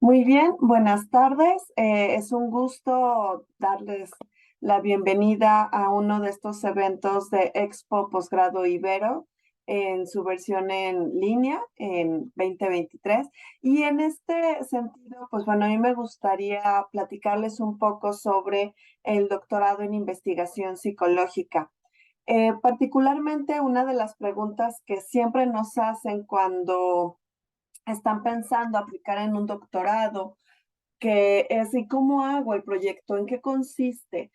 Muy bien, buenas tardes. Es un gusto darles la bienvenida a uno de estos eventos de Expo Posgrado Ibero en su versión en línea en 2023. Y en este sentido, pues bueno, a mí me gustaría platicarles un poco sobre el doctorado en investigación psicológica. Particularmente una de las preguntas que siempre nos hacen cuando están pensando aplicar en un doctorado, que es, ¿y cómo hago el proyecto? ¿En qué consiste?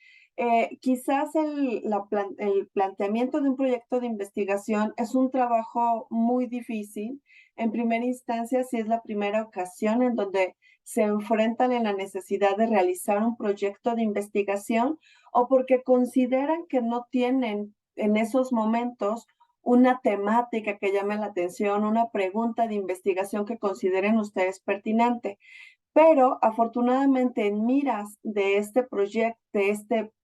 Quizás el planteamiento de un proyecto de investigación es un trabajo muy difícil. En primera instancia, si es la primera ocasión en donde se enfrentan en la necesidad de realizar un proyecto de investigación o porque consideran que no tienen en esos momentos una temática que llame la atención, una pregunta de investigación que consideren ustedes pertinente. Pero afortunadamente en miras de este proyecto,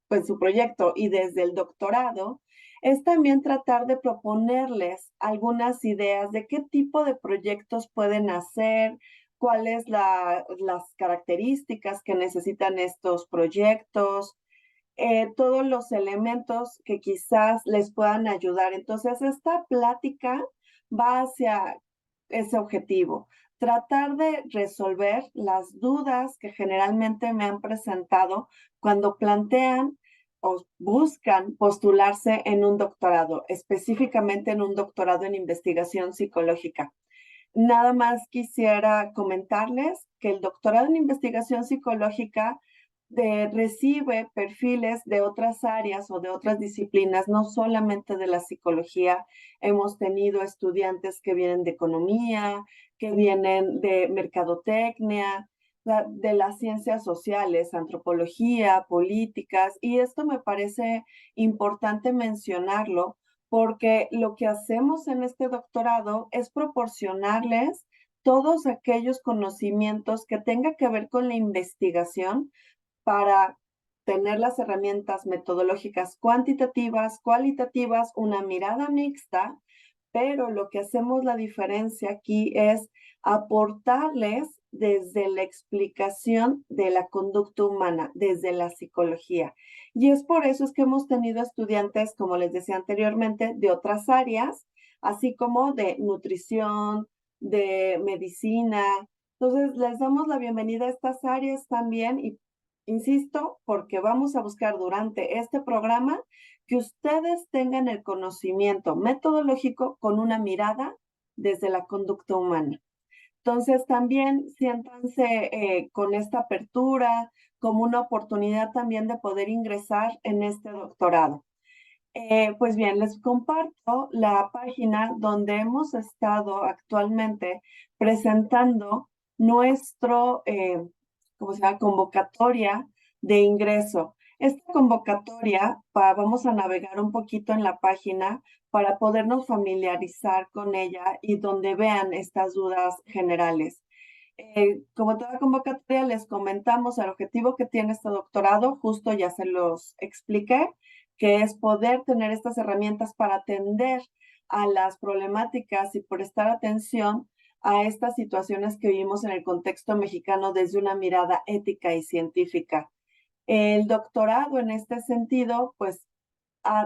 pues su proyecto y desde el doctorado, es también tratar de proponerles algunas ideas de qué tipo de proyectos pueden hacer, cuáles las características que necesitan estos proyectos, todos los elementos que quizás les puedan ayudar. Entonces, esta plática va hacia ese objetivo, tratar de resolver las dudas que generalmente me han presentado cuando plantean o buscan postularse en un doctorado, específicamente en un doctorado en investigación psicológica. Nada más quisiera comentarles que el doctorado en investigación psicológica recibe perfiles de otras áreas o de otras disciplinas, no solamente de la psicología. Hemos tenido estudiantes que vienen de economía, que vienen de mercadotecnia, de las ciencias sociales, antropología, políticas, y esto me parece importante mencionarlo porque lo que hacemos en este doctorado es proporcionarles todos aquellos conocimientos que tengan que ver con la investigación para tener las herramientas metodológicas cuantitativas, cualitativas, una mirada mixta, pero lo que hacemos la diferencia aquí es aportarles desde la explicación de la conducta humana, desde la psicología. Y es por eso es que hemos tenido estudiantes, como les decía anteriormente, de otras áreas, así como de nutrición, de medicina. Entonces, les damos la bienvenida a estas áreas también y insisto, porque vamos a buscar durante este programa que ustedes tengan el conocimiento metodológico con una mirada desde la conducta humana. Entonces, también siéntanse con esta apertura como una oportunidad también de poder ingresar en este doctorado. Pues bien, les comparto la página donde hemos estado actualmente presentando nuestro, ¿cómo se llama? Convocatoria de ingreso. Esta convocatoria, vamos a navegar un poquito en la página para podernos familiarizar con ella y donde vean estas dudas generales. Como toda convocatoria, les comentamos el objetivo que tiene este doctorado, justo ya se los expliqué, que es poder tener estas herramientas para atender a las problemáticas y prestar atención a estas situaciones que vivimos en el contexto mexicano desde una mirada ética y científica. El doctorado en este sentido, pues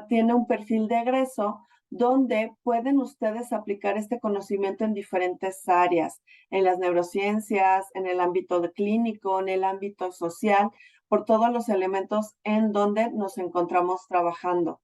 tiene un perfil de egreso donde pueden ustedes aplicar este conocimiento en diferentes áreas, en las neurociencias, en el ámbito clínico, en el ámbito social, por todos los elementos en donde nos encontramos trabajando.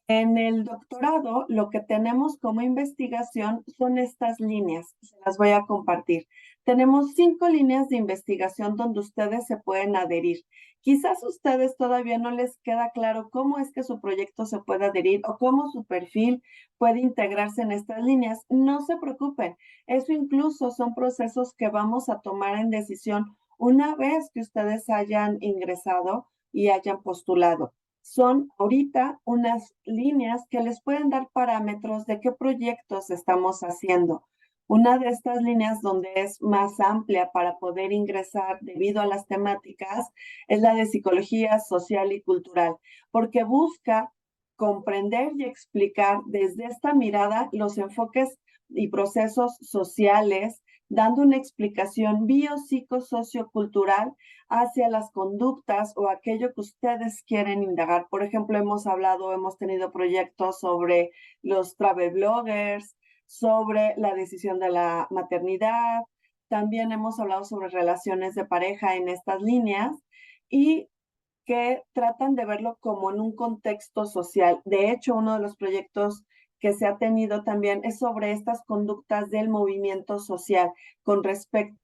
En el doctorado, lo que tenemos como investigación son estas líneas, se las voy a compartir. Tenemos 5 líneas de investigación donde ustedes se pueden adherir. Quizás a ustedes todavía no les queda claro cómo es que su proyecto se puede adherir o cómo su perfil puede integrarse en estas líneas. No se preocupen, eso incluso son procesos que vamos a tomar en decisión una vez que ustedes hayan ingresado y hayan postulado. Son ahorita unas líneas que les pueden dar parámetros de qué proyectos estamos haciendo. Una de estas líneas donde es más amplia para poder ingresar debido a las temáticas es la de psicología social y cultural, porque busca comprender y explicar desde esta mirada los enfoques y procesos sociales dando una explicación biopsicosociocultural hacia las conductas o aquello que ustedes quieren indagar. Por ejemplo, hemos tenido proyectos sobre los travel bloggers, sobre la decisión de la maternidad. También hemos hablado sobre relaciones de pareja en estas líneas y que tratan de verlo como en un contexto social. De hecho, uno de los proyectos que se ha tenido también es sobre estas conductas del movimiento social con respecto.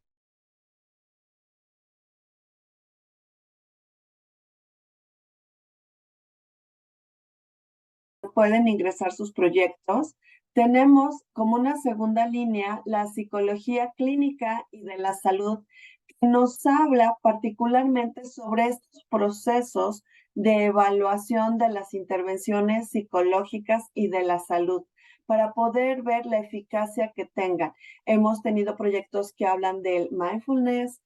Pueden ingresar sus proyectos. Tenemos como una segunda línea la psicología clínica y de la salud, que nos habla particularmente sobre estos procesos de evaluación de las intervenciones psicológicas y de la salud para poder ver la eficacia que tengan. Hemos tenido proyectos que hablan del mindfulness,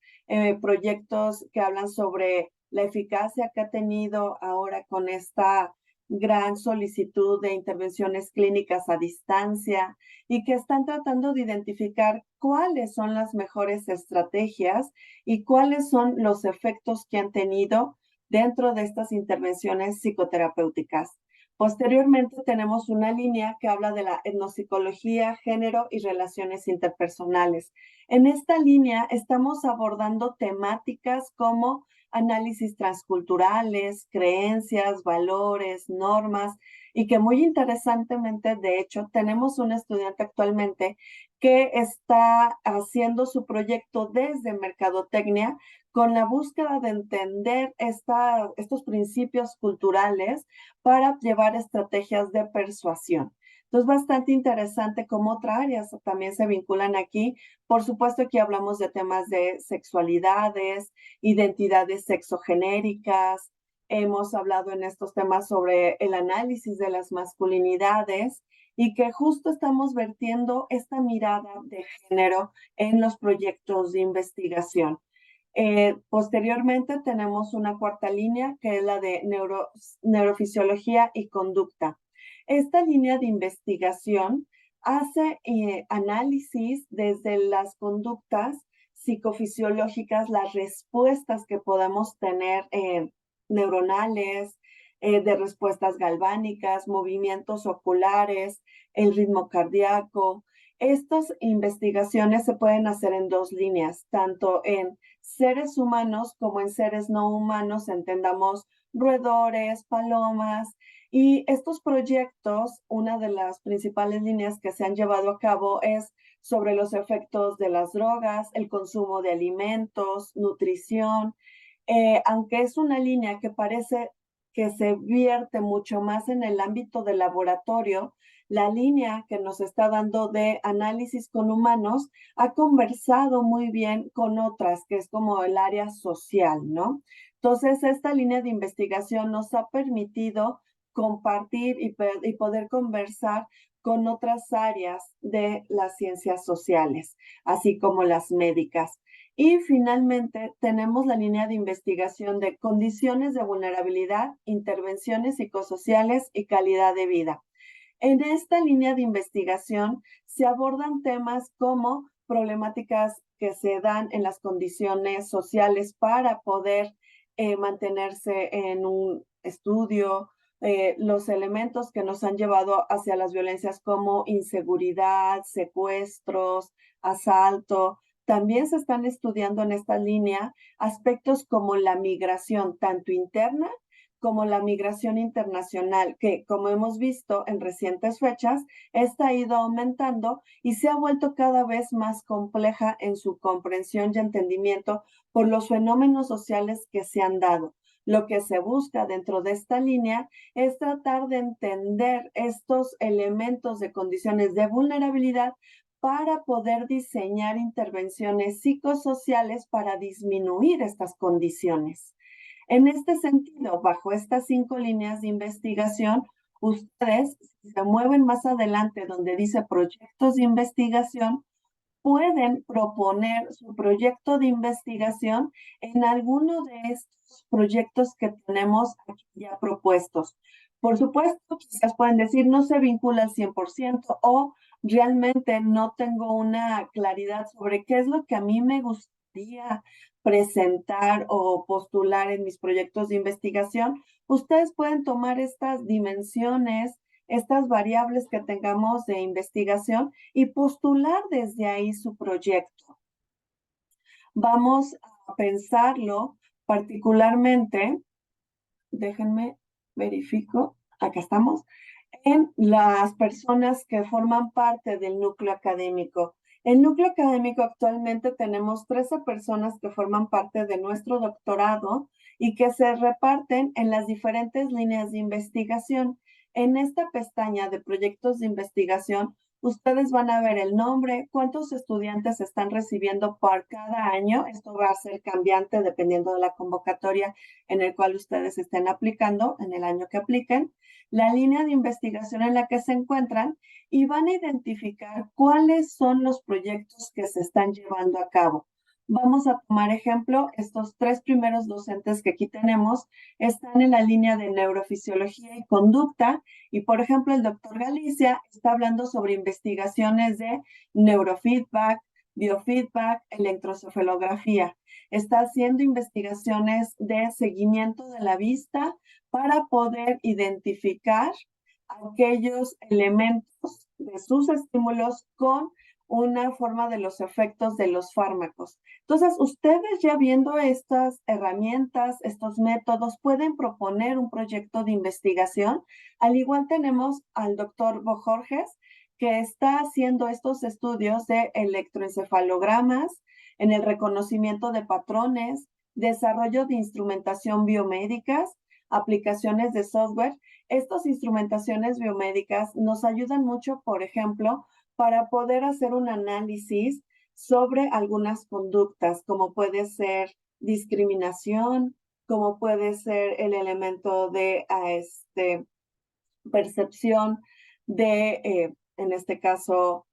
proyectos que hablan sobre la eficacia que ha tenido ahora con esta gran solicitud de intervenciones clínicas a distancia y que están tratando de identificar cuáles son las mejores estrategias y cuáles son los efectos que han tenido dentro de estas intervenciones psicoterapéuticas. Posteriormente tenemos una línea que habla de la etnopsicología, género y relaciones interpersonales. En esta línea estamos abordando temáticas como análisis transculturales, creencias, valores, normas, y que muy interesantemente, de hecho, tenemos un estudiante actualmente que está haciendo su proyecto desde Mercadotecnia con la búsqueda de entender estos principios culturales para llevar estrategias de persuasión. Entonces, bastante interesante cómo otras áreas también se vinculan aquí. Por supuesto, aquí hablamos de temas de sexualidades, identidades sexogenéricas. Hemos hablado en estos temas sobre el análisis de las masculinidades y que justo estamos vertiendo esta mirada de género en los proyectos de investigación. Posteriormente tenemos una cuarta línea que es la de neurofisiología y conducta. Esta línea de investigación hace análisis desde las conductas psicofisiológicas, las respuestas que podamos tener neuronales, de respuestas galvánicas, movimientos oculares, el ritmo cardíaco. Estas investigaciones se pueden hacer en dos líneas, tanto en seres humanos como en seres no humanos, entendamos roedores, palomas. Y estos proyectos, una de las principales líneas que se han llevado a cabo es sobre los efectos de las drogas, el consumo de alimentos, nutrición. Aunque es una línea que parece que se vierte mucho más en el ámbito del laboratorio, la línea que nos está dando de análisis con humanos ha conversado muy bien con otras, que es como el área social, ¿no? Entonces, esta línea de investigación nos ha permitido compartir y poder conversar con otras áreas de las ciencias sociales, así como las médicas. Y finalmente tenemos la línea de investigación de condiciones de vulnerabilidad, intervenciones psicosociales y calidad de vida. En esta línea de investigación se abordan temas como problemáticas que se dan en las condiciones sociales para poder mantenerse en un estudio, los elementos que nos han llevado hacia las violencias como inseguridad, secuestros, asalto. También se están estudiando en esta línea aspectos como la migración, tanto interna como la migración internacional, que como hemos visto en recientes fechas, esta ha ido aumentando y se ha vuelto cada vez más compleja en su comprensión y entendimiento por los fenómenos sociales que se han dado. Lo que se busca dentro de esta línea es tratar de entender estos elementos de condiciones de vulnerabilidad para poder diseñar intervenciones psicosociales para disminuir estas condiciones. En este sentido, bajo estas 5 líneas de investigación, ustedes, si se mueven más adelante donde dice proyectos de investigación, pueden proponer su proyecto de investigación en alguno de estos proyectos que tenemos aquí ya propuestos. Por supuesto, quizás pueden decir no se vincula al 100% o realmente no tengo una claridad sobre qué es lo que a mí me gustaría presentar o postular en mis proyectos de investigación, ustedes pueden tomar estas dimensiones, estas variables que tengamos de investigación y postular desde ahí su proyecto. Vamos a pensarlo particularmente, déjenme verifico, acá estamos, en las personas que forman parte del núcleo académico. El núcleo académico actualmente tenemos 13 personas que forman parte de nuestro doctorado y que se reparten en las diferentes líneas de investigación. En esta pestaña de proyectos de investigación, ustedes van a ver el nombre, cuántos estudiantes están recibiendo por cada año. Esto va a ser cambiante dependiendo de la convocatoria en el cual ustedes estén aplicando, en el año que apliquen, la línea de investigación en la que se encuentran y van a identificar cuáles son los proyectos que se están llevando a cabo. Vamos a tomar ejemplo, estos 3 primeros docentes que aquí tenemos están en la línea de neurofisiología y conducta y, por ejemplo, el doctor Galicia está hablando sobre investigaciones de neurofeedback, biofeedback, electroencefalografía. Está haciendo investigaciones de seguimiento de la vista para poder identificar aquellos elementos de sus estímulos con una forma de los efectos de los fármacos. Entonces, ustedes ya viendo estas herramientas, estos métodos, pueden proponer un proyecto de investigación. Al igual tenemos al doctor Bojorges, que está haciendo estos estudios de electroencefalogramas en el reconocimiento de patrones, desarrollo de instrumentación biomédicas, aplicaciones de software. Estas instrumentaciones biomédicas nos ayudan mucho, por ejemplo, para poder hacer un análisis sobre algunas conductas, como puede ser discriminación, como puede ser el elemento de percepción de, en este caso,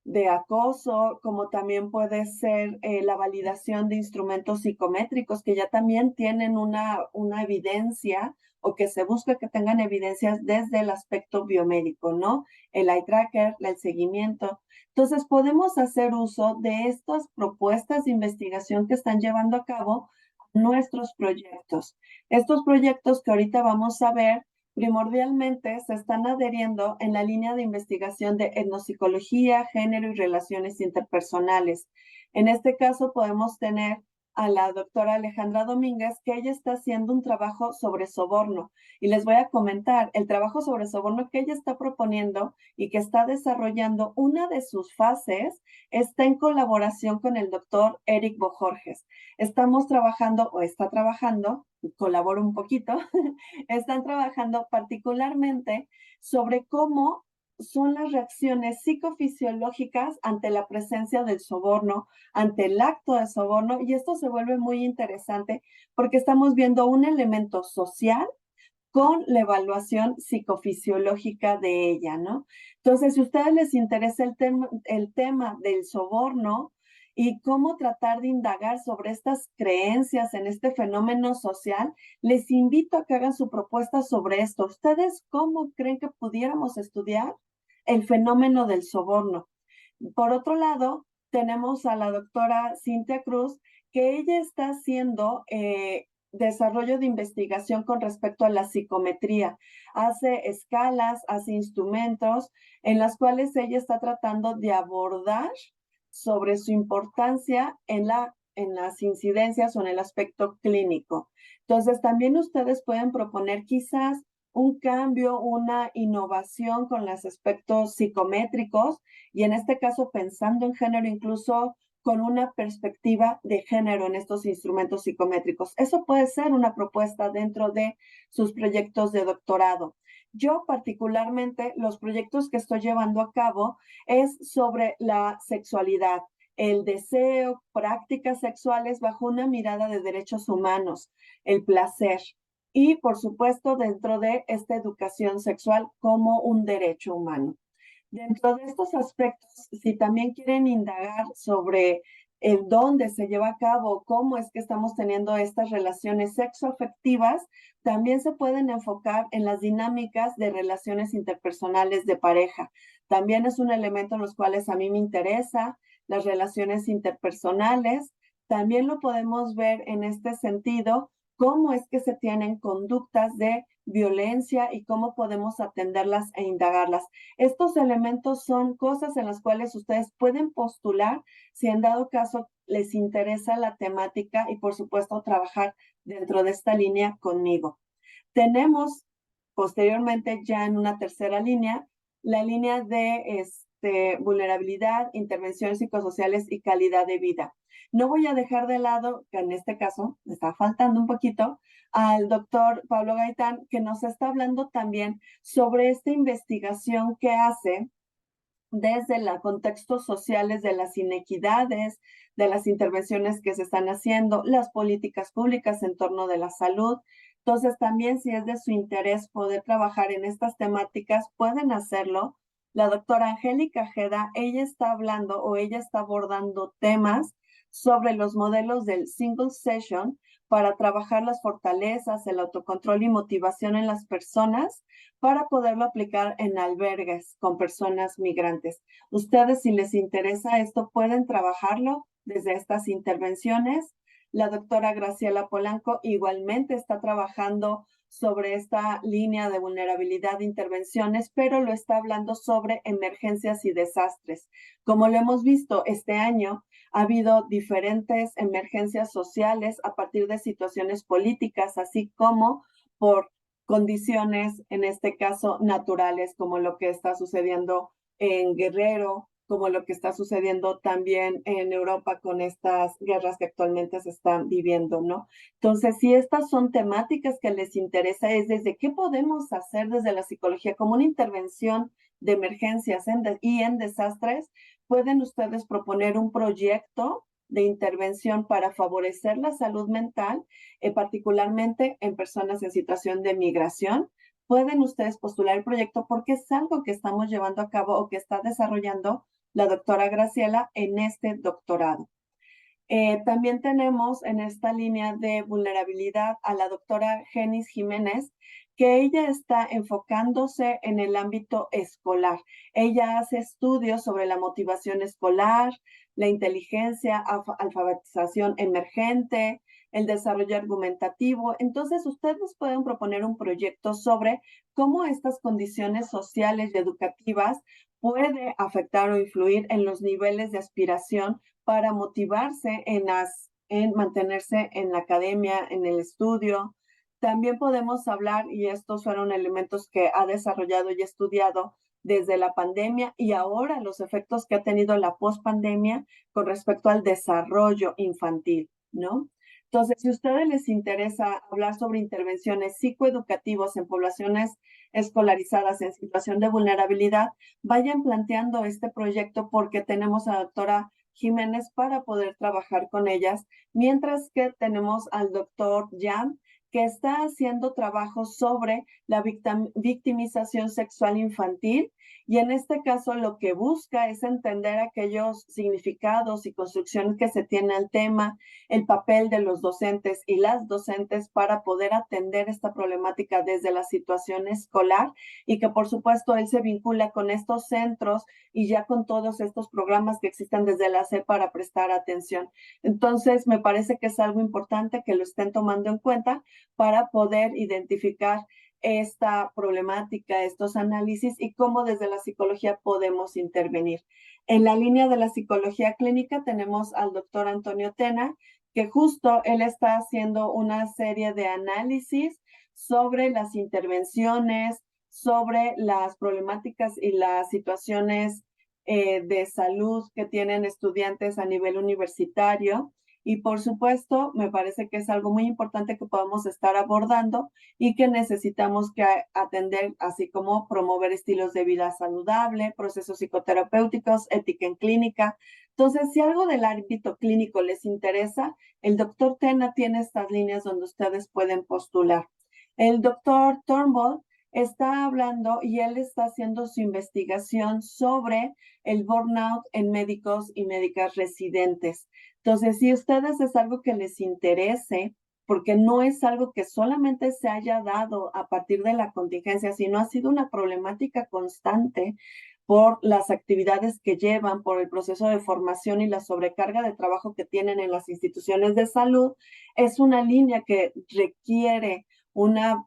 de acoso, como también puede ser la validación de instrumentos psicométricos que ya también tienen una evidencia o que se busca que tengan evidencias desde el aspecto biomédico, ¿no? El eye tracker, el seguimiento. Entonces, podemos hacer uso de estas propuestas de investigación que están llevando a cabo nuestros proyectos. Estos proyectos que ahorita vamos a ver primordialmente se están adheriendo en la línea de investigación de etnopsicología, género y relaciones interpersonales. En este caso podemos tener a la doctora Alejandra Domínguez, que ella está haciendo un trabajo sobre soborno. Y les voy a comentar, el trabajo sobre soborno que ella está proponiendo y que está desarrollando, una de sus fases está en colaboración con el doctor Eric Bojorges. Estamos trabajando, o está trabajando, colaboro un poquito, están trabajando particularmente sobre cómo son las reacciones psicofisiológicas ante la presencia del soborno, ante el acto de soborno, y esto se vuelve muy interesante porque estamos viendo un elemento social con la evaluación psicofisiológica de ella, ¿no? Entonces, si a ustedes les interesa el tema del soborno y cómo tratar de indagar sobre estas creencias en este fenómeno social, les invito a que hagan su propuesta sobre esto. ¿Ustedes cómo creen que pudiéramos estudiar el fenómeno del soborno? Por otro lado, tenemos a la doctora Cintia Cruz, que ella está haciendo desarrollo de investigación con respecto a la psicometría. Hace escalas, hace instrumentos en las cuales ella está tratando de abordar sobre su importancia en las incidencias o en el aspecto clínico. Entonces, también ustedes pueden proponer quizás un cambio, una innovación con los aspectos psicométricos y en este caso pensando en género incluso con una perspectiva de género en estos instrumentos psicométricos. Eso puede ser una propuesta dentro de sus proyectos de doctorado. Yo particularmente los proyectos que estoy llevando a cabo es sobre la sexualidad, el deseo, prácticas sexuales bajo una mirada de derechos humanos, el placer y, por supuesto, dentro de esta educación sexual como un derecho humano. Dentro de estos aspectos, si también quieren indagar sobre el dónde se lleva a cabo, cómo es que estamos teniendo estas relaciones sexoafectivas, también se pueden enfocar en las dinámicas de relaciones interpersonales de pareja. También es un elemento en los cuales a mí me interesa, las relaciones interpersonales. También lo podemos ver en este sentido, cómo es que se tienen conductas de violencia y cómo podemos atenderlas e indagarlas. Estos elementos son cosas en las cuales ustedes pueden postular si en dado caso les interesa la temática y por supuesto trabajar dentro de esta línea conmigo. Tenemos posteriormente ya en una tercera línea, la línea de vulnerabilidad, intervenciones psicosociales y calidad de vida. No voy a dejar de lado, que en este caso me está faltando un poquito, al doctor Pablo Gaitán, que nos está hablando también sobre esta investigación que hace desde los contextos sociales de las inequidades, de las intervenciones que se están haciendo, las políticas públicas en torno de la salud. Entonces, también si es de su interés poder trabajar en estas temáticas, pueden hacerlo. La doctora Angélica Jeda, ella está hablando o ella está abordando temas sobre los modelos del single session para trabajar las fortalezas, el autocontrol y motivación en las personas para poderlo aplicar en albergues con personas migrantes. Ustedes, si les interesa esto, pueden trabajarlo desde estas intervenciones. La doctora Graciela Polanco igualmente está trabajando sobre esta línea de vulnerabilidad de intervenciones, pero lo está hablando sobre emergencias y desastres. Como lo hemos visto este año, ha habido diferentes emergencias sociales a partir de situaciones políticas, así como por condiciones, en este caso naturales, como lo que está sucediendo en Guerrero, como lo que está sucediendo también en Europa con estas guerras que actualmente se están viviendo, ¿no? Entonces, si estas son temáticas que les interesa, es desde qué podemos hacer desde la psicología como una intervención de emergencias y en desastres, pueden ustedes proponer un proyecto de intervención para favorecer la salud mental, particularmente en personas en situación de migración. Pueden ustedes postular el proyecto porque es algo que estamos llevando a cabo o que está desarrollando la doctora Graciela en este doctorado. También tenemos en esta línea de vulnerabilidad a la doctora Genis Jiménez, que ella está enfocándose en el ámbito escolar. Ella hace estudios sobre la motivación escolar, la inteligencia, alfabetización emergente, el desarrollo argumentativo. Entonces, ustedes pueden proponer un proyecto sobre cómo estas condiciones sociales y educativas puede afectar o influir en los niveles de aspiración para motivarse en mantenerse en la academia, en el estudio. También podemos hablar, y estos fueron elementos que ha desarrollado y estudiado desde la pandemia y ahora los efectos que ha tenido la pospandemia con respecto al desarrollo infantil, ¿no? Entonces, si a ustedes les interesa hablar sobre intervenciones psicoeducativas en poblaciones escolarizadas en situación de vulnerabilidad, vayan planteando este proyecto porque tenemos a la doctora Jiménez para poder trabajar con ellas, mientras que tenemos al doctor Jan, que está haciendo trabajo sobre la victimización sexual infantil y en este caso lo que busca es entender aquellos significados y construcciones que se tiene al tema, el papel de los docentes y las docentes para poder atender esta problemática desde la situación escolar y que por supuesto él se vincula con estos centros y ya con todos estos programas que existen desde la SEP para prestar atención. Entonces, me parece que es algo importante que lo estén tomando en cuenta para poder identificar esta problemática, estos análisis y cómo desde la psicología podemos intervenir. En la línea de la psicología clínica tenemos al doctor Antonio Tena, que justo él está haciendo una serie de análisis sobre las intervenciones, sobre las problemáticas y las situaciones de salud que tienen estudiantes a nivel universitario. Y por supuesto, me parece que es algo muy importante que podamos estar abordando y que necesitamos que atender, así como promover estilos de vida saludable, procesos psicoterapéuticos, ética en clínica. Entonces, si algo del ámbito clínico les interesa, el doctor Tena tiene estas líneas donde ustedes pueden postular. El doctor Turnbull está hablando y él está haciendo su investigación sobre el burnout en médicos y médicas residentes. Entonces, si a ustedes es algo que les interese, porque no es algo que solamente se haya dado a partir de la contingencia, sino ha sido una problemática constante por las actividades que llevan, por el proceso de formación y la sobrecarga de trabajo que tienen en las instituciones de salud, es una línea que requiere una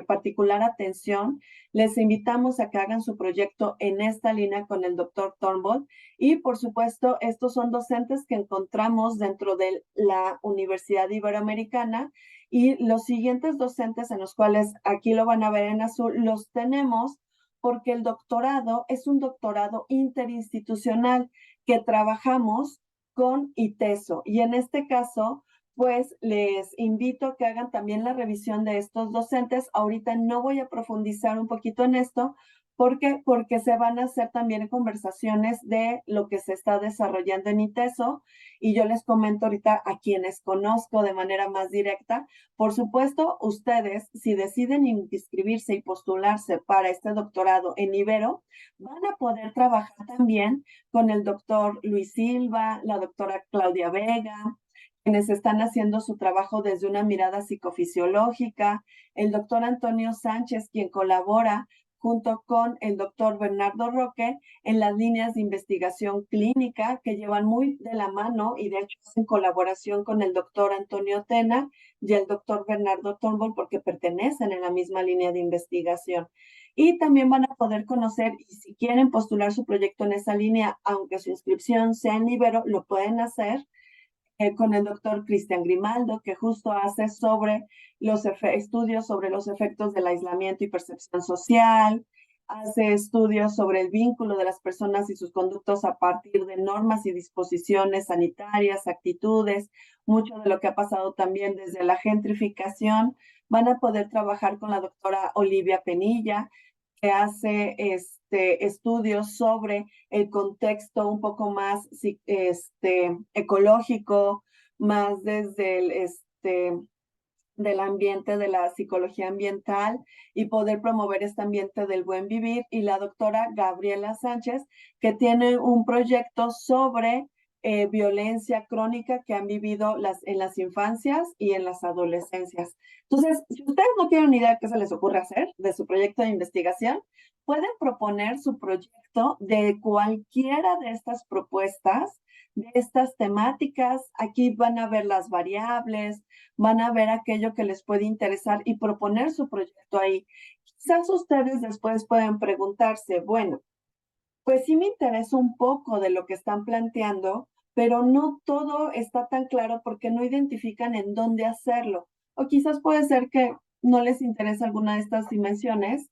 particular atención. Les invitamos a que hagan su proyecto en esta línea con el doctor Turnbull y, por supuesto, estos son docentes que encontramos dentro de la Universidad Iberoamericana y los siguientes docentes en los cuales aquí lo van a ver en azul, los tenemos porque el doctorado es un doctorado interinstitucional que trabajamos con ITESO. Y en este caso, pues les invito a que hagan también la revisión de estos docentes. Ahorita no voy a profundizar un poquito en esto, porque se van a hacer también conversaciones de lo que se está desarrollando en ITESO y yo les comento ahorita a quienes conozco de manera más directa. Por supuesto, ustedes, si deciden inscribirse y postularse para este doctorado en Ibero, van a poder trabajar también con el doctor Luis Silva, la doctora Claudia Vega, quienes están haciendo su trabajo desde una mirada psicofisiológica, el doctor Antonio Sánchez, quien colabora junto con el doctor Bernardo Roque en las líneas de investigación clínica que llevan muy de la mano y de hecho en colaboración con el doctor Antonio Tena y el doctor Bernardo Turnbull porque pertenecen en la misma línea de investigación. Y también van a poder conocer, y si quieren postular su proyecto en esa línea, aunque su inscripción sea en Ibero, lo pueden hacer con el doctor Cristian Grimaldo, que justo hace sobre los estudios sobre los efectos del aislamiento y percepción social, hace estudios sobre el vínculo de las personas y sus conductos a partir de normas y disposiciones sanitarias, actitudes, mucho de lo que ha pasado también desde la gentrificación. Van a poder trabajar con la doctora Olivia Penilla, que hace estudios sobre el contexto un poco más ecológico, más desde del ambiente de la psicología ambiental y poder promover este ambiente del buen vivir. Y la doctora Gabriela Sánchez, que tiene un proyecto sobre violencia crónica que han vivido en las infancias y en las adolescencias. Entonces, si ustedes no tienen ni idea de qué se les ocurre hacer de su proyecto de investigación, pueden proponer su proyecto de cualquiera de estas propuestas, de estas temáticas. Aquí van a ver las variables, van a ver aquello que les puede interesar y proponer su proyecto ahí. Quizás ustedes después pueden preguntarse, bueno, pues sí me interesa un poco de lo que están planteando, pero no todo está tan claro porque no identifican en dónde hacerlo. O quizás puede ser que no les interesa alguna de estas dimensiones,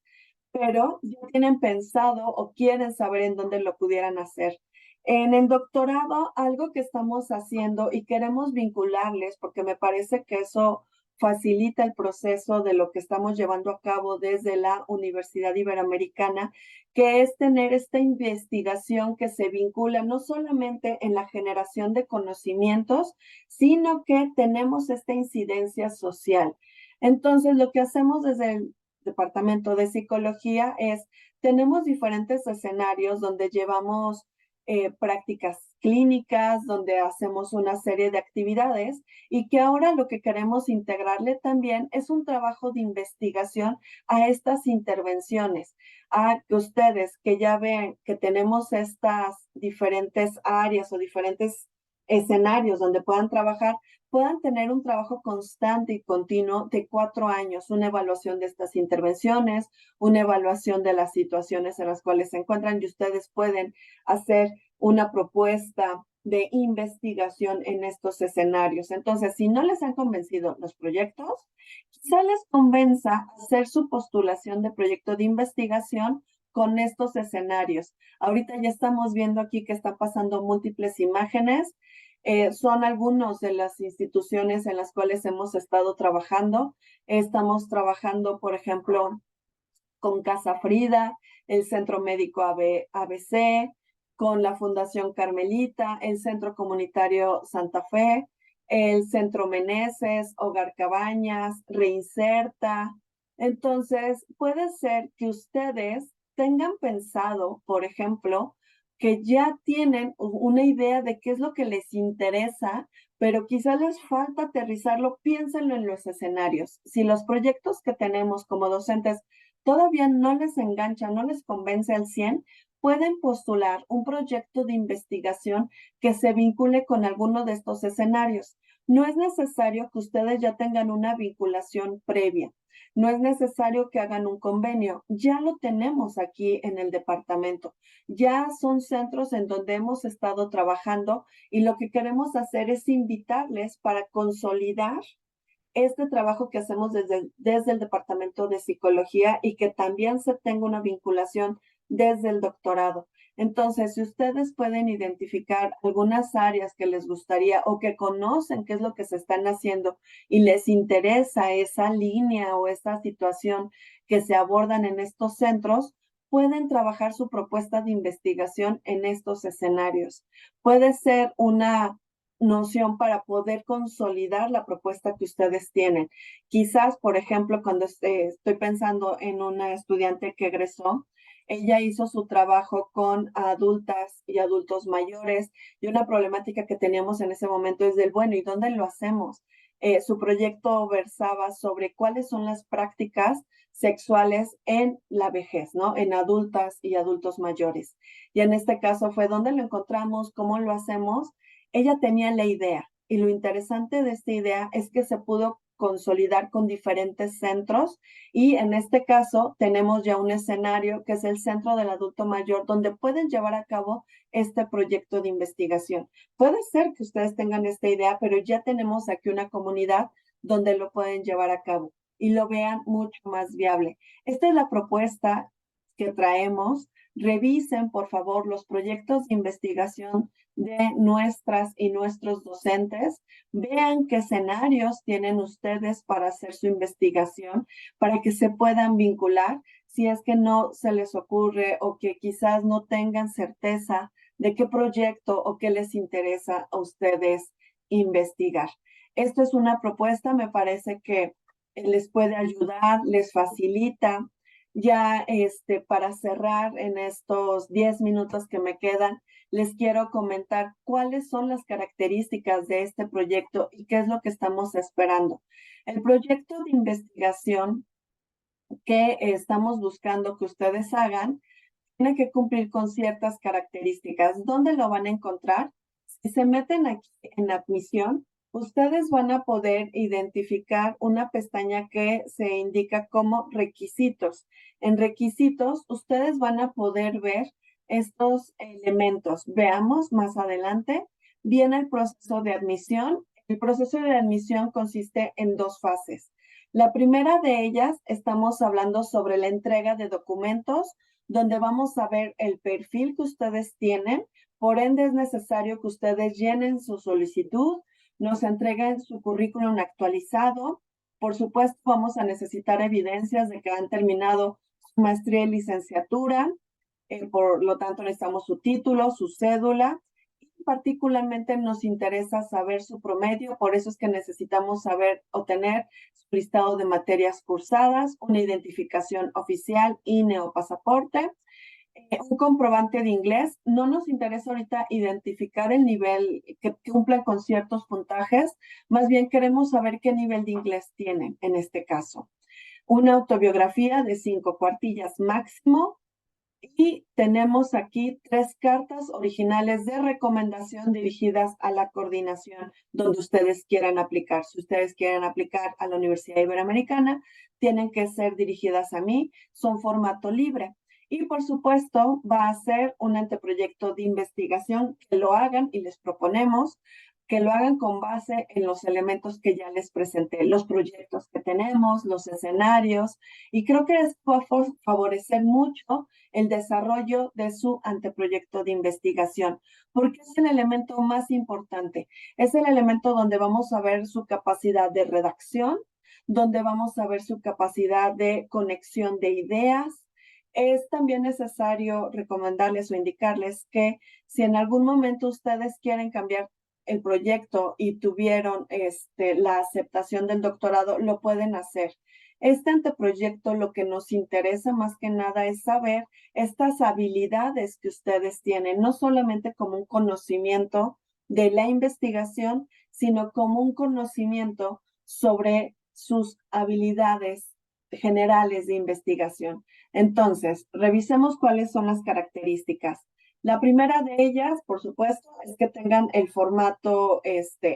pero ya tienen pensado o quieren saber en dónde lo pudieran hacer. En el doctorado, algo que estamos haciendo y queremos vincularles, porque me parece que eso facilita el proceso de lo que estamos llevando a cabo desde la Universidad Iberoamericana, que es tener esta investigación que se vincula no solamente en la generación de conocimientos, sino que tenemos esta incidencia social. Entonces, lo que hacemos desde el Departamento de Psicología tenemos diferentes escenarios donde llevamos prácticas clínicas, donde hacemos una serie de actividades y que ahora lo que queremos integrarle también es un trabajo de investigación a estas intervenciones, a que ustedes que ya ven que tenemos estas diferentes áreas o diferentes escenarios donde puedan tener un trabajo constante y continuo de 4 años, una evaluación de estas intervenciones, una evaluación de las situaciones en las cuales se encuentran y ustedes pueden hacer una propuesta de investigación en estos escenarios. Entonces, si no les han convencido los proyectos, quizá les convenza hacer su postulación de proyecto de investigación con estos escenarios. Ahorita ya estamos viendo aquí que están pasando múltiples imágenes. Son algunas de las instituciones en las cuales hemos estado trabajando. Estamos trabajando, por ejemplo, con Casa Frida, el Centro Médico ABC, con la Fundación Carmelita, el Centro Comunitario Santa Fe, el Centro Meneses, Hogar Cabañas, Reinserta, Entonces, puede ser que ustedes tengan pensado, por ejemplo, que ya tienen una idea de qué es lo que les interesa, pero quizá les falta aterrizarlo. Piénsenlo en los escenarios. Si los proyectos que tenemos como docentes todavía no les enganchan, no les convence al 100, pueden postular un proyecto de investigación que se vincule con alguno de estos escenarios. No es necesario que ustedes ya tengan una vinculación previa. No es necesario que hagan un convenio, ya lo tenemos aquí en el departamento. Ya son centros en donde hemos estado trabajando y lo que queremos hacer es invitarles para consolidar este trabajo que hacemos desde el Departamento de Psicología y que también se tenga una vinculación desde el doctorado. Entonces, si ustedes pueden identificar algunas áreas que les gustaría o que conocen qué es lo que se están haciendo y les interesa esa línea o esa situación que se abordan en estos centros, pueden trabajar su propuesta de investigación en estos escenarios. Puede ser una noción para poder consolidar la propuesta que ustedes tienen. Quizás, por ejemplo, cuando estoy pensando en una estudiante que egresó, ella hizo su trabajo con adultas y adultos mayores y una problemática que teníamos en ese momento es del, bueno, ¿y dónde lo hacemos? Su proyecto versaba sobre cuáles son las prácticas sexuales en la vejez, ¿no? En adultas y adultos mayores. Y en este caso fue dónde lo encontramos, cómo lo hacemos. Ella tenía la idea y lo interesante de esta idea es que se pudo consolidar con diferentes centros y en este caso tenemos ya un escenario que es el Centro del Adulto Mayor donde pueden llevar a cabo este proyecto de investigación. Puede ser que ustedes tengan esta idea, pero ya tenemos aquí una comunidad donde lo pueden llevar a cabo y lo vean mucho más viable. Esta es la propuesta que traemos. Revisen, por favor, los proyectos de investigación de nuestras y nuestros docentes, vean qué escenarios tienen ustedes para hacer su investigación, para que se puedan vincular si es que no se les ocurre o que quizás no tengan certeza de qué proyecto o qué les interesa a ustedes investigar. Esto es una propuesta, me parece que les puede ayudar, les facilita. Ya para cerrar en estos 10 minutos que me quedan, les quiero comentar cuáles son las características de este proyecto y qué es lo que estamos esperando. El proyecto de investigación que estamos buscando que ustedes hagan tiene que cumplir con ciertas características. ¿Dónde lo van a encontrar? Si se meten aquí en admisión, ustedes van a poder identificar una pestaña que se indica como requisitos. En requisitos, ustedes van a poder ver estos elementos. Veamos más adelante. Viene el proceso de admisión. El proceso de admisión consiste en dos fases. La primera de ellas, estamos hablando sobre la entrega de documentos donde vamos a ver el perfil que ustedes tienen. Por ende, es necesario que ustedes llenen su solicitud, nos entreguen su currículum actualizado. Por supuesto, vamos a necesitar evidencias de que han terminado su maestría y licenciatura. Por lo tanto, necesitamos su título, su cédula. Particularmente nos interesa saber su promedio, por eso es que necesitamos saber o tener su listado de materias cursadas, una identificación oficial, INE o pasaporte, un comprobante de inglés. No nos interesa ahorita identificar el nivel que cumplen con ciertos puntajes, más bien queremos saber qué nivel de inglés tienen en este caso. Una autobiografía de 5 cuartillas máximo, y tenemos aquí 3 cartas originales de recomendación dirigidas a la coordinación donde ustedes quieran aplicar. Si ustedes quieren aplicar a la Universidad Iberoamericana, tienen que ser dirigidas a mí, son formato libre. Y por supuesto, va a ser un anteproyecto de investigación que lo hagan y les proponemos que lo hagan con base en los elementos que ya les presenté, los proyectos que tenemos, los escenarios, y creo que esto va a favorecer mucho el desarrollo de su anteproyecto de investigación, porque es el elemento más importante, es el elemento donde vamos a ver su capacidad de redacción, donde vamos a ver su capacidad de conexión de ideas. Es también necesario recomendarles o indicarles que si en algún momento ustedes quieren cambiar el proyecto y tuvieron la aceptación del doctorado, lo pueden hacer. Este anteproyecto lo que nos interesa más que nada es saber estas habilidades que ustedes tienen, no solamente como un conocimiento de la investigación, sino como un conocimiento sobre sus habilidades generales de investigación. Entonces, revisemos cuáles son las características. La primera de ellas, por supuesto, es que tengan el formato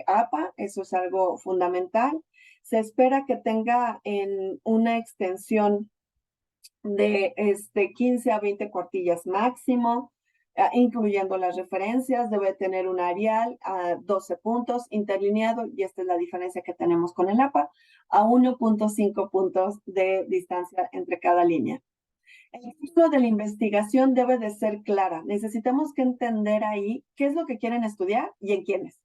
APA, eso es algo fundamental. Se espera que tenga en una extensión de 15 a 20 cuartillas máximo, incluyendo las referencias. Debe tener un Arial a 12 puntos interlineado, y esta es la diferencia que tenemos con el APA, a 1.5 puntos de distancia entre cada línea. El título de la investigación debe de ser clara. Necesitamos que entender ahí qué es lo que quieren estudiar y en quiénes.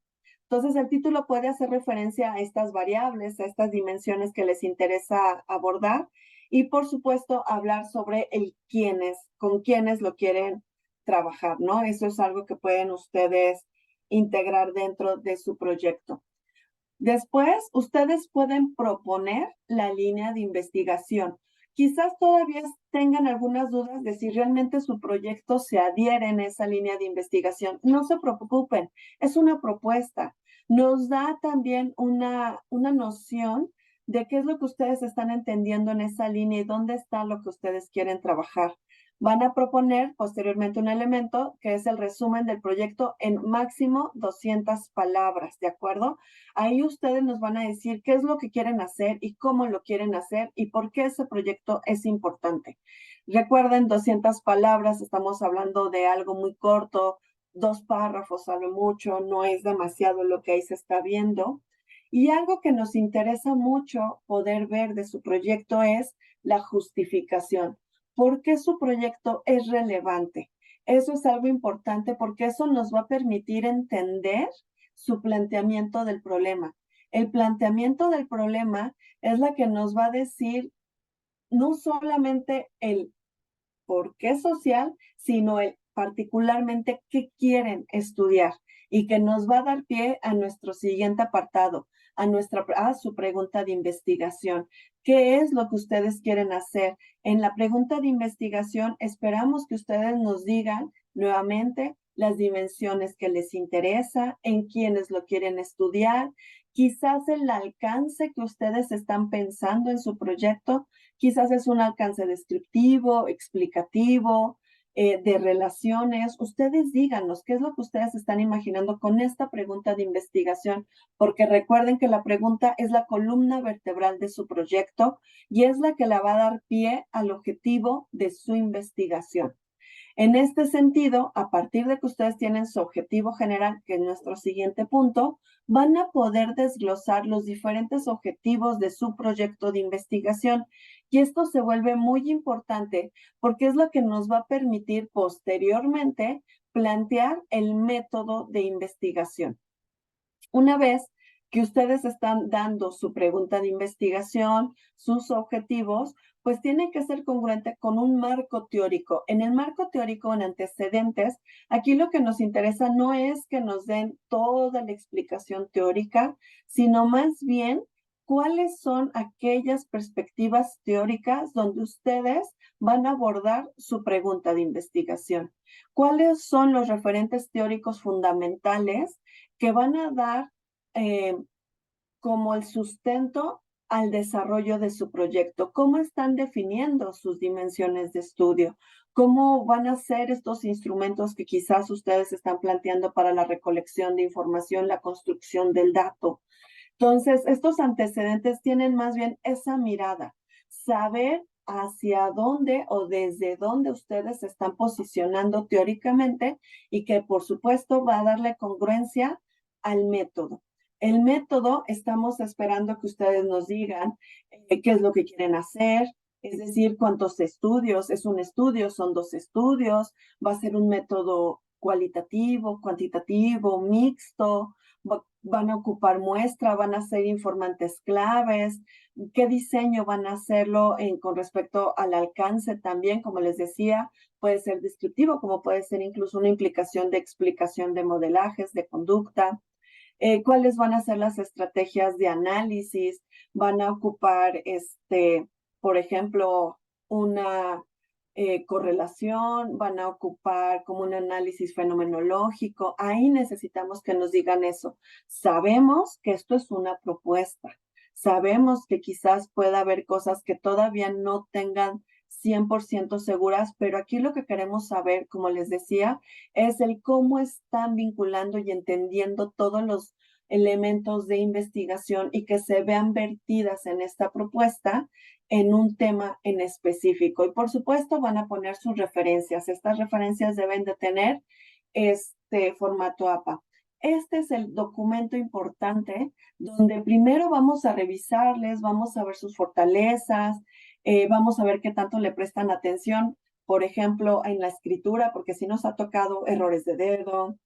Entonces, el título puede hacer referencia a estas variables, a estas dimensiones que les interesa abordar, y por supuesto hablar sobre el quiénes, con quiénes lo quieren trabajar, ¿no? Eso es algo que pueden ustedes integrar dentro de su proyecto. Después, ustedes pueden proponer la línea de investigación. Quizás todavía tengan algunas dudas de si realmente su proyecto se adhiere en esa línea de investigación. No se preocupen, es una propuesta. Nos da también una noción de qué es lo que ustedes están entendiendo en esa línea y dónde está lo que ustedes quieren trabajar. Van a proponer posteriormente un elemento que es el resumen del proyecto en máximo 200 palabras, ¿de acuerdo? Ahí ustedes nos van a decir qué es lo que quieren hacer y cómo lo quieren hacer y por qué ese proyecto es importante. Recuerden, 200 palabras, estamos hablando de algo muy corto, 2 párrafos a lo mucho, no es demasiado lo que ahí se está viendo. Y algo que nos interesa mucho poder ver de su proyecto es la justificación. ¿Por qué su proyecto es relevante? Eso es algo importante porque eso nos va a permitir entender su planteamiento del problema. El planteamiento del problema es la que nos va a decir no solamente el por qué social, sino el particularmente qué quieren estudiar, y que nos va a dar pie a nuestro siguiente apartado, a su pregunta de investigación. ¿Qué es lo que ustedes quieren hacer? En la pregunta de investigación esperamos que ustedes nos digan nuevamente las dimensiones que les interesa, en quiénes lo quieren estudiar, quizás el alcance que ustedes están pensando en su proyecto. Quizás es un alcance descriptivo, explicativo, de relaciones. Ustedes díganos qué es lo que ustedes están imaginando con esta pregunta de investigación, porque recuerden que la pregunta es la columna vertebral de su proyecto y es la que le va a dar pie al objetivo de su investigación. En este sentido, a partir de que ustedes tienen su objetivo general, que es nuestro siguiente punto, van a poder desglosar los diferentes objetivos de su proyecto de investigación. Y esto se vuelve muy importante porque es lo que nos va a permitir posteriormente plantear el método de investigación. Una vez que ustedes están dando su pregunta de investigación, sus objetivos, pues tienen que ser congruente con un marco teórico. En el marco teórico, en antecedentes, aquí lo que nos interesa no es que nos den toda la explicación teórica, sino más bien cuáles son aquellas perspectivas teóricas donde ustedes van a abordar su pregunta de investigación. ¿Cuáles son los referentes teóricos fundamentales que van a dar eh, como el sustento al desarrollo de su proyecto? ¿Cómo están definiendo sus dimensiones de estudio? ¿Cómo van a ser estos instrumentos que quizás ustedes están planteando para la recolección de información, la construcción del dato? Entonces, estos antecedentes tienen más bien esa mirada, saber hacia dónde o desde dónde ustedes se están posicionando teóricamente, y que por supuesto va a darle congruencia al método. El método, estamos esperando que ustedes nos digan qué es lo que quieren hacer, es decir, cuántos estudios, es un estudio, son 2 estudios, va a ser un método cualitativo, cuantitativo, mixto, van a ocupar muestra, van a ser informantes claves, qué diseño van a hacerlo con respecto al alcance también, como les decía, puede ser descriptivo, como puede ser incluso una implicación de explicación de modelajes, de conducta. cuáles van a ser las estrategias de análisis, van a ocupar, por ejemplo, una correlación, van a ocupar como un análisis fenomenológico. Ahí necesitamos que nos digan eso. Sabemos que esto es una propuesta. Sabemos que quizás pueda haber cosas que todavía no tengan 100% seguras, pero aquí lo que queremos saber, como les decía, es el cómo están vinculando y entendiendo todos los elementos de investigación y que se vean vertidas en esta propuesta en un tema en específico. Y por supuesto van a poner sus referencias. Estas referencias deben de tener este formato APA. Este es el documento importante donde primero vamos a revisarles, vamos a ver sus fortalezas, vamos a ver qué tanto le prestan atención, por ejemplo, en la escritura, porque sí nos ha tocado errores de dedo,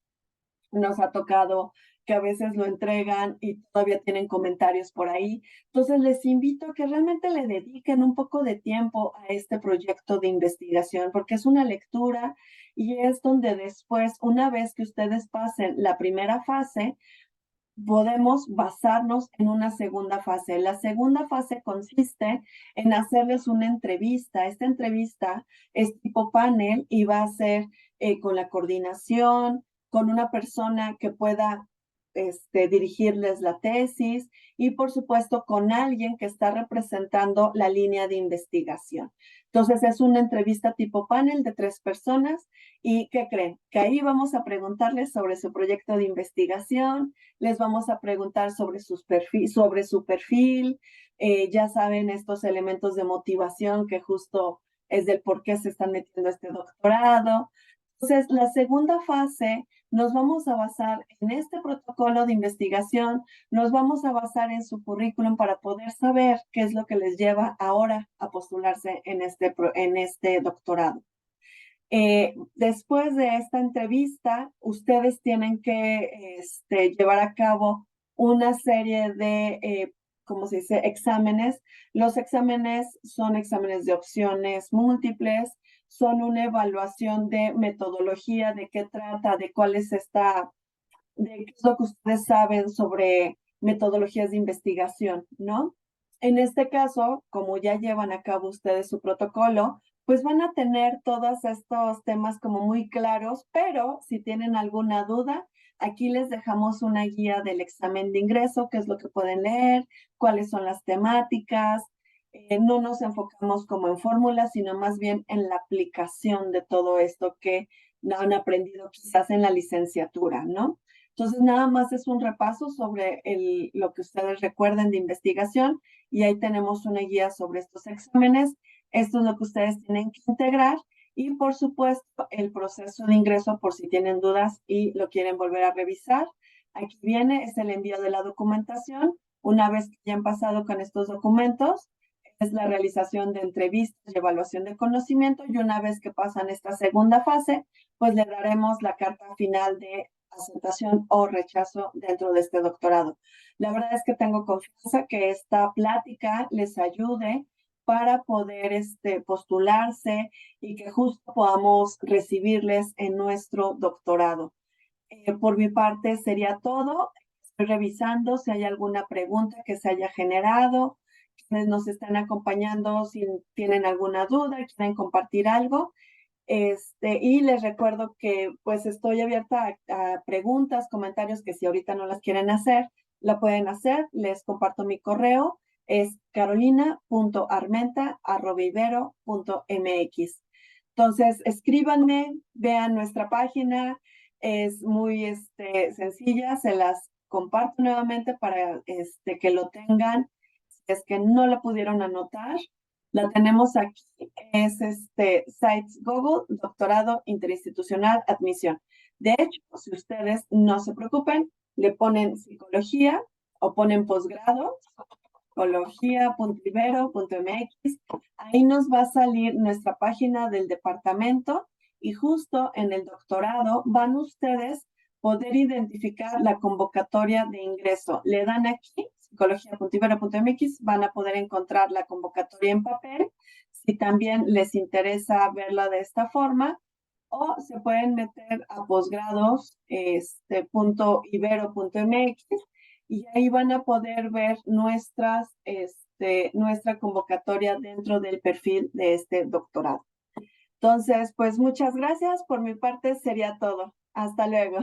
nos ha tocado que a veces lo entregan y todavía tienen comentarios por ahí. Entonces, les invito a que realmente le dediquen un poco de tiempo a este proyecto de investigación, porque es una lectura y es donde después, una vez que ustedes pasen la primera fase, podemos basarnos en una segunda fase. La segunda fase consiste en hacerles una entrevista. Esta entrevista es tipo panel y va a ser con la coordinación, con una persona que pueda dirigirles la tesis y por supuesto con alguien que está representando la línea de investigación. Entonces es una entrevista tipo panel de 3 personas y ¿qué creen? Que ahí vamos a preguntarles sobre su proyecto de investigación, les vamos a preguntar sobre, sobre su perfil, ya saben estos elementos de motivación que justo es del por qué se están metiendo a este doctorado. Entonces, la segunda fase nos vamos a basar en este protocolo de investigación, nos vamos a basar en su currículum para poder saber qué es lo que les lleva ahora a postularse en este doctorado. Después de esta entrevista, ustedes tienen que llevar a cabo una serie de, ¿cómo se dice?, exámenes. Los exámenes son exámenes de opciones múltiples, son una evaluación de metodología, de qué trata, de cuál es de qué es lo que ustedes saben sobre metodologías de investigación, ¿no? En este caso, como ya llevan a cabo ustedes su protocolo, pues van a tener todos estos temas como muy claros, pero si tienen alguna duda, aquí les dejamos una guía del examen de ingreso, qué es lo que pueden leer, cuáles son las temáticas. No nos enfocamos como en fórmulas, sino más bien en la aplicación de todo esto que han aprendido quizás en la licenciatura, ¿no? Entonces, nada más es un repaso sobre lo que ustedes recuerden de investigación y ahí tenemos una guía sobre estos exámenes. Esto es lo que ustedes tienen que integrar y, por supuesto, el proceso de ingreso por si tienen dudas y lo quieren volver a revisar. Aquí viene, es el envío de la documentación. Una vez que ya han pasado con estos documentos, es la realización de entrevistas y evaluación de conocimiento y una vez que pasan esta segunda fase, pues le daremos la carta final de aceptación o rechazo dentro de este doctorado. La verdad es que tengo confianza que esta plática les ayude para poder postularse y que justo podamos recibirles en nuestro doctorado. Por mi parte sería todo. Estoy revisando si hay alguna pregunta que se haya generado, quienes nos están acompañando, si tienen alguna duda, quieren compartir algo. Y les recuerdo que pues estoy abierta a preguntas, comentarios que si ahorita no las quieren hacer, la pueden hacer. Les comparto mi correo, es carolina.armenta@ibero.mx. Entonces, escríbanme, vean nuestra página, es muy sencilla, se las comparto nuevamente para que lo tengan. Si es que no lo pudieron anotar, la tenemos aquí, es Sites Google, Doctorado Interinstitucional Admisión. De hecho, si ustedes no se preocupen, le ponen psicología o ponen posgrado, psicología.ibero.mx, ahí nos va a salir nuestra página del departamento y justo en el doctorado van ustedes poder identificar la convocatoria de ingreso. Le dan aquí, psicología.ibero.mx, van a poder encontrar la convocatoria en papel. Si también les interesa verla de esta forma, o se pueden meter a posgrados, .ibero.mx, y ahí van a poder ver nuestra convocatoria dentro del perfil de este doctorado. Entonces, pues muchas gracias. Por mi parte sería todo. Hasta luego.